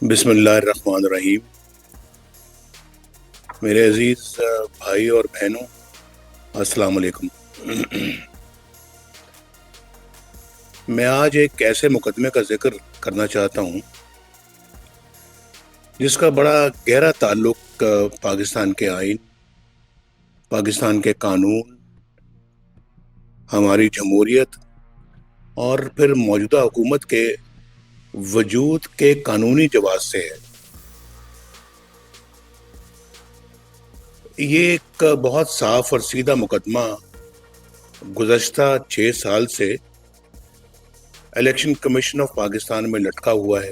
بسم اللہ الرحمن الرحیم۔ میرے عزیز بھائی اور بہنوں، السلام علیکم۔ میں آج ایک ایسے مقدمے کا ذکر کرنا چاہتا ہوں جس کا بڑا گہرا تعلق پاکستان کے آئین، پاکستان کے قانون، ہماری جمہوریت اور پھر موجودہ حکومت کے وجود کے قانونی جواز سے ہے۔ یہ ایک بہت صاف اور سیدھا مقدمہ گزشتہ 6 سال سے الیکشن کمیشن آف پاکستان میں لٹکا ہوا ہے۔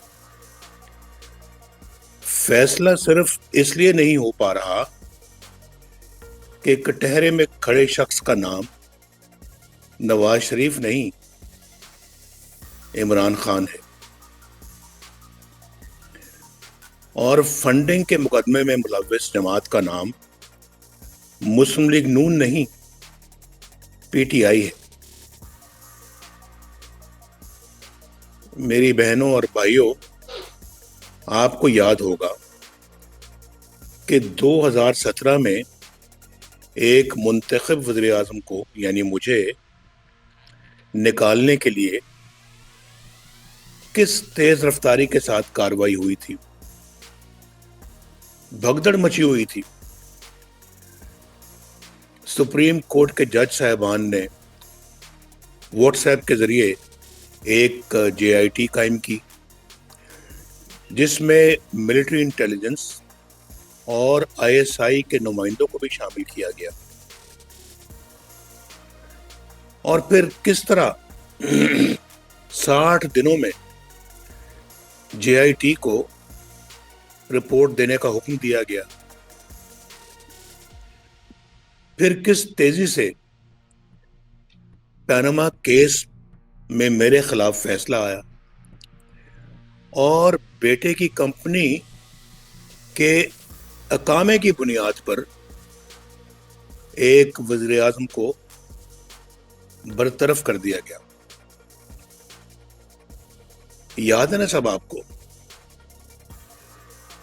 فیصلہ صرف اس لیے نہیں ہو پا رہا کہ کٹہرے میں کھڑے شخص کا نام نواز شریف نہیں، عمران خان ہے، اور فنڈنگ کے مقدمے میں ملوث جماعت کا نام مسلم لیگ نون نہیں، پی ٹی آئی ہے۔ میری بہنوں اور بھائیوں، آپ کو یاد ہوگا کہ 2017 میں ایک منتخب وزیر اعظم کو یعنی مجھے نکالنے کے لیے کس تیز رفتاری کے ساتھ کارروائی ہوئی تھی، بھگدڑ مچی ہوئی تھی۔ سپریم کورٹ کے جج صاحبان نے واٹس ایپ کے ذریعے ایک جے آئی ٹی قائم کی جس میں ملٹری انٹیلیجنس اور آئی ایس آئی کے نمائندوں کو بھی شامل کیا گیا، اور پھر کس طرح 60 دنوں میں جے آئی ٹی کو رپورٹ دینے کا حکم دیا گیا، پھر کس تیزی سے پاناما کیس میں میرے خلاف فیصلہ آیا اور بیٹے کی کمپنی کے اقامے کی بنیاد پر ایک وزیر اعظم کو برطرف کر دیا گیا۔ یاد ہے نا سب آپ کو؟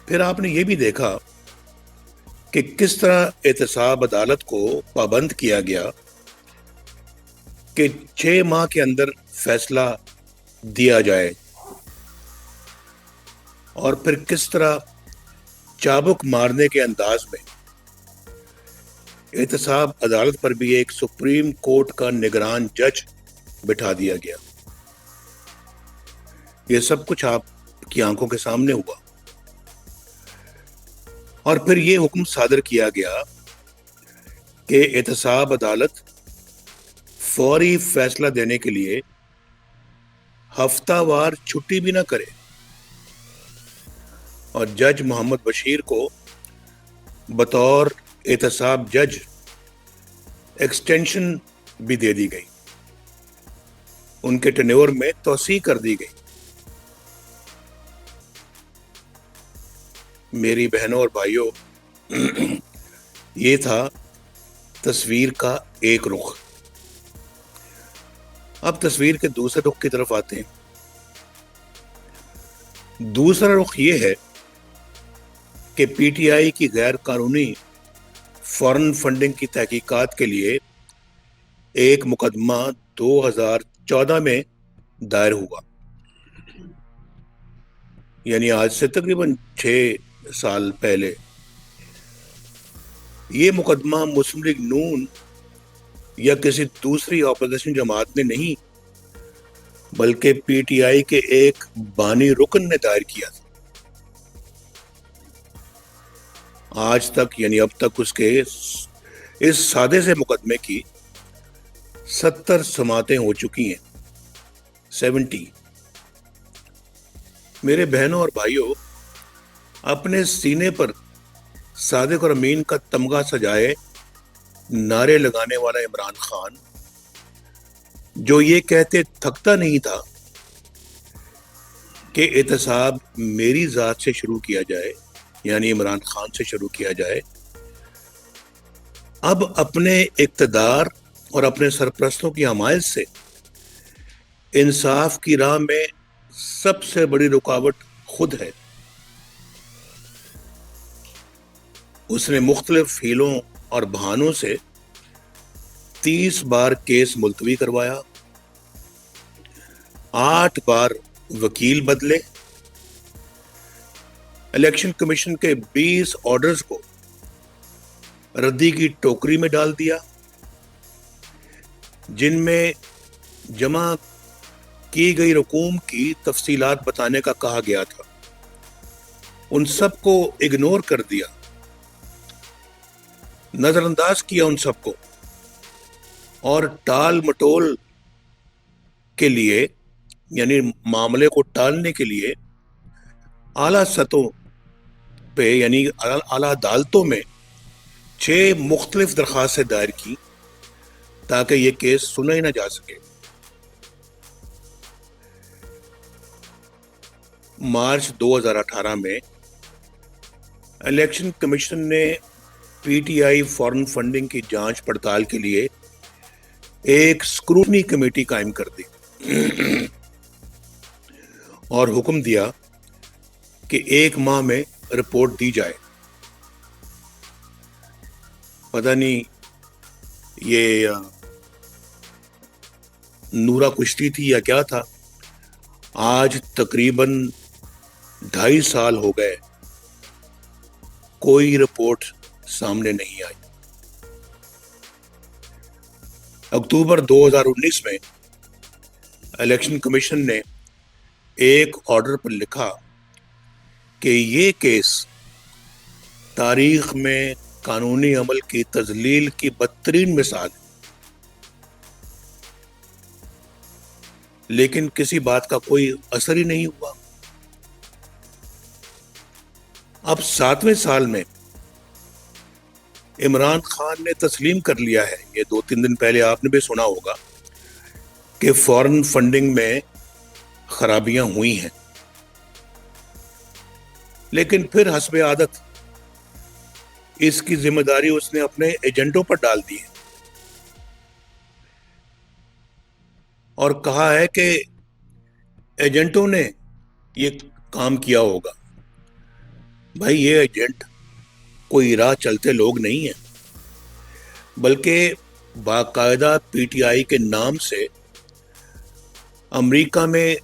پھر آپ نے یہ بھی دیکھا کہ کس طرح احتساب عدالت کو پابند کیا گیا کہ 6 ماہ کے اندر فیصلہ دیا جائے، اور پھر کس طرح چابک مارنے کے انداز میں احتساب عدالت پر بھی ایک سپریم کورٹ کا نگران جج بٹھا دیا گیا۔ یہ سب کچھ آپ کی آنکھوں کے سامنے ہوا، اور پھر یہ حکم صادر کیا گیا کہ احتساب عدالت فوری فیصلہ دینے کے لیے ہفتہ وار چھٹی بھی نہ کرے، اور جج محمد بشیر کو بطور احتساب جج ایکسٹینشن بھی دے دی گئی، ان کے ٹینیور میں توسیع کر دی گئی۔ میری بہنوں اور بھائیوں، یہ تھا تصویر کا ایک رخ۔ اب تصویر کے دوسرے رخ کی طرف آتے ہیں۔ دوسرا رخ یہ ہے کہ پی ٹی آئی کی غیر قانونی فارن فنڈنگ کی تحقیقات کے لیے ایک مقدمہ 2014 میں دائر ہوا، یعنی آج سے تقریباً 6 سال پہلے۔ یہ مقدمہ مسلم لیگ نون یا کسی دوسری اپوزیشن جماعت نے نہیں، بلکہ پی ٹی آئی کے ایک بانی رکن نے دائر کیا تھا۔ آج تک یعنی اب تک اس کے اس سادے سے مقدمے کی 70 سماعتیں ہو چکی ہیں، 70۔ میرے بہنوں اور بھائیوں، اپنے سینے پر صادق اور امین کا تمغہ سجائے نعرے لگانے والا عمران خان، جو یہ کہتے تھکتا نہیں تھا کہ احتساب میری ذات سے شروع کیا جائے، یعنی عمران خان سے شروع کیا جائے، اب اپنے اقتدار اور اپنے سرپرستوں کی حمایت سے انصاف کی راہ میں سب سے بڑی رکاوٹ خود ہے۔ اس نے مختلف ہیلوں اور بہانوں سے 30 بار کیس ملتوی کروایا، 8 بار وکیل بدلے، الیکشن کمیشن کے 20 آرڈرز کو ردی کی ٹوکری میں ڈال دیا، جن میں جمع کی گئی رقوم کی تفصیلات بتانے کا کہا گیا تھا، ان سب کو اگنور کر دیا، نظر انداز کیا ان سب کو، اور ٹال مٹول کے لیے یعنی معاملے کو ٹالنے کے لیے اعلیٰ سطحوں پہ یعنی اعلیٰ عدالتوں میں 6 مختلف درخواستیں دائر کی تاکہ یہ کیس سنا ہی نہ جا سکے۔ مارچ 2018 میں الیکشن کمیشن نے P T I foreign funding کی جانچ پڑتال کے لیے ایک اسکروٹنی کمیٹی قائم کر دی اور حکم دیا کہ 1 ماہ میں رپورٹ دی جائے۔ پتہ نہیں یہ نورا کشتی تھی یا کیا تھا، آج تقریباً 2.5 سال ہو گئے، کوئی رپورٹ سامنے نہیں آئی۔ اکتوبر 2019 میں الیکشن کمیشن نے ایک آرڈر پر لکھا کہ یہ کیس تاریخ میں قانونی عمل کی تذلیل کی بدترین مثال ہے، لیکن کسی بات کا کوئی اثر ہی نہیں ہوا۔ اب 7ویں سال میں عمران خان نے تسلیم کر لیا ہے، یہ 2-3 دن پہلے آپ نے بھی سنا ہوگا کہ فارن فنڈنگ میں خرابیاں ہوئی ہیں، لیکن پھر حسب عادت اس کی ذمہ داری اس نے اپنے ایجنٹوں پر ڈال دی ہے اور کہا ہے کہ ایجنٹوں نے یہ کام کیا ہوگا۔ بھائی یہ ایجنٹ کوئی راہ چلتے لوگ نہیں ہیں، بلکہ باقاعدہ پی ٹی آئی کے نام سے امریکہ میں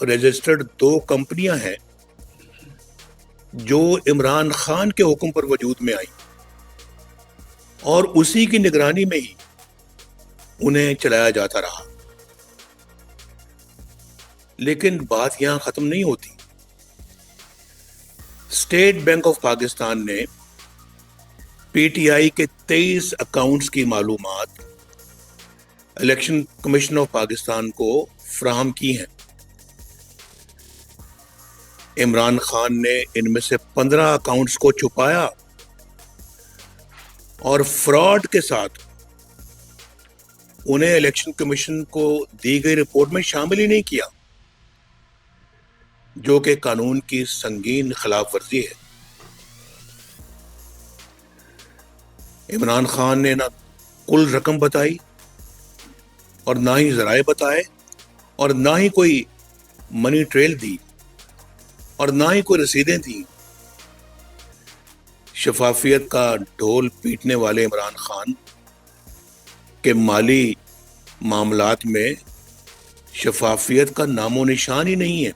رجسٹرڈ 2 کمپنیاں ہیں جو عمران خان کے حکم پر وجود میں آئیں اور اسی کی نگرانی میں ہی انہیں چلایا جاتا رہا۔ لیکن بات یہاں ختم نہیں ہوتی۔ اسٹیٹ بینک آف پاکستان نے پی ٹی آئی کے 23 اکاؤنٹس کی معلومات الیکشن کمیشن آف پاکستان کو فراہم کی ہیں۔ عمران خان نے ان میں سے 15 اکاؤنٹس کو چھپایا اور فراڈ کے ساتھ انہیں الیکشن کمیشن کو دی گئی رپورٹ میں شامل ہی نہیں کیا، جو کہ قانون کی سنگین خلاف ورزی ہے۔ عمران خان نے نہ کل رقم بتائی اور نہ ہی ذرائع بتائے اور نہ ہی کوئی منی ٹریل دی اور نہ ہی کوئی رسیدیں دیں۔ شفافیت کا ڈھول پیٹنے والے عمران خان کے مالی معاملات میں شفافیت کا نام و نشان ہی نہیں ہے،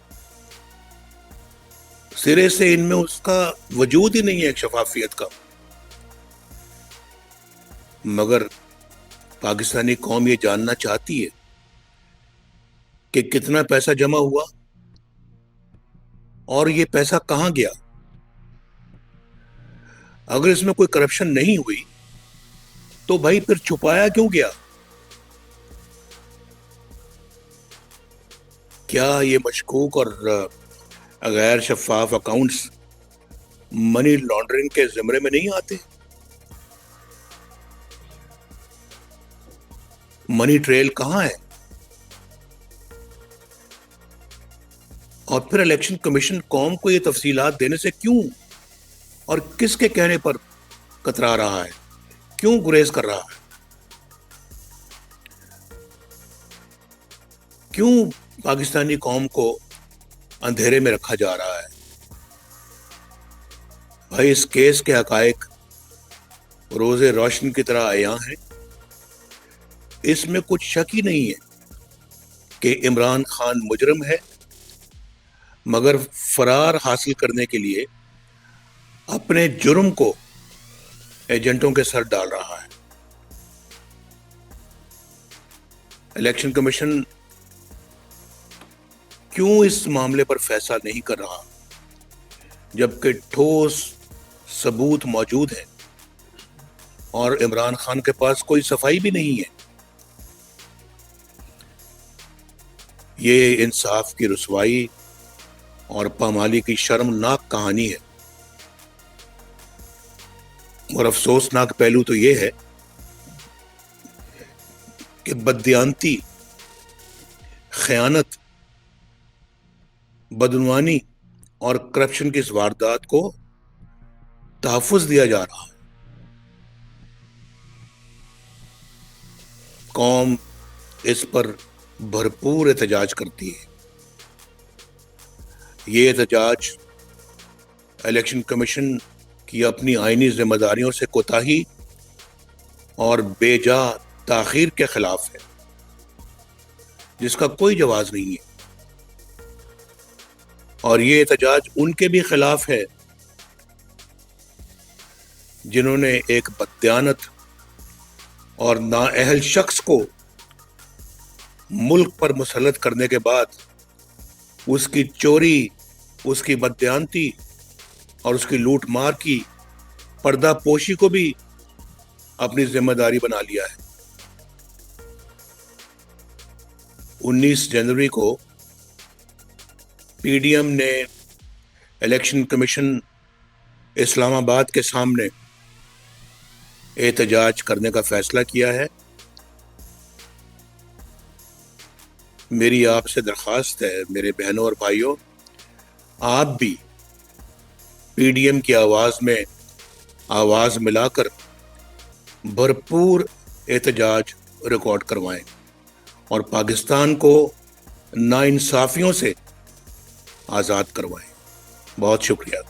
سرے سے ان میں اس کا وجود ہی نہیں ہے ایک شفافیت کا۔ مگر پاکستانی قوم یہ جاننا چاہتی ہے کہ کتنا پیسہ جمع ہوا اور یہ پیسہ کہاں گیا۔ اگر اس میں کوئی کرپشن نہیں ہوئی تو بھائی پھر چھپایا کیوں گیا؟ کیا یہ مشکوک اور غیر شفاف اکاؤنٹس منی لانڈرنگ کے زمرے میں نہیں آتے؟ منی ٹریل کہاں ہے؟ اور پھر الیکشن کمیشن قوم کو یہ تفصیلات دینے سے کیوں اور کس کے کہنے پر کترا رہا ہے، کیوں گریز کر رہا ہے؟ کیوں پاکستانی قوم کو اندھیرے میں رکھا جا رہا ہے؟ بھائی اس کیس کے حقائق روز روشن کی طرح عیاں ہیں۔ اس میں کچھ شک ہی نہیں ہے کہ عمران خان مجرم ہے، مگر فرار حاصل کرنے کے لیے اپنے جرم کو ایجنٹوں کے سر ڈال رہا ہے۔ الیکشن کمیشن کیوں اس معاملے پر فیصلہ نہیں کر رہا جبکہ ٹھوس ثبوت موجود ہے اور عمران خان کے پاس کوئی صفائی بھی نہیں ہے؟ یہ انصاف کی رسوائی اور پامالی کی شرمناک کہانی ہے، اور افسوسناک پہلو تو یہ ہے کہ بددیانتی، خیانت، بدعنوانی اور کرپشن کی اس واردات کو تحفظ دیا جا رہا ہے۔ قوم اس پر بھرپور احتجاج کرتی ہے۔ یہ احتجاج الیکشن کمیشن کی اپنی آئینی ذمہ داریوں سے کوتاہی اور بے جا تاخیر کے خلاف ہے، جس کا کوئی جواز نہیں ہے، اور یہ احتجاج ان کے بھی خلاف ہے جنہوں نے ایک بددیانت اور نااہل شخص کو ملک پر مسلط کرنے کے بعد اس کی چوری، اس کی بددیانتی اور اس کی لوٹ مار کی پردہ پوشی کو بھی اپنی ذمہ داری بنا لیا ہے۔ 19 جنوری کو پی ڈی ایم نے الیکشن کمیشن اسلام آباد کے سامنے احتجاج کرنے کا فیصلہ کیا ہے۔ میری آپ سے درخواست ہے، میرے بہنوں اور بھائیوں، آپ بھی پی ڈی ایم کی آواز میں آواز ملا کر بھرپور احتجاج ریکارڈ کروائیں اور پاکستان کو ناانصافیوں سے آزاد کروائیں۔ بہت شکریہ۔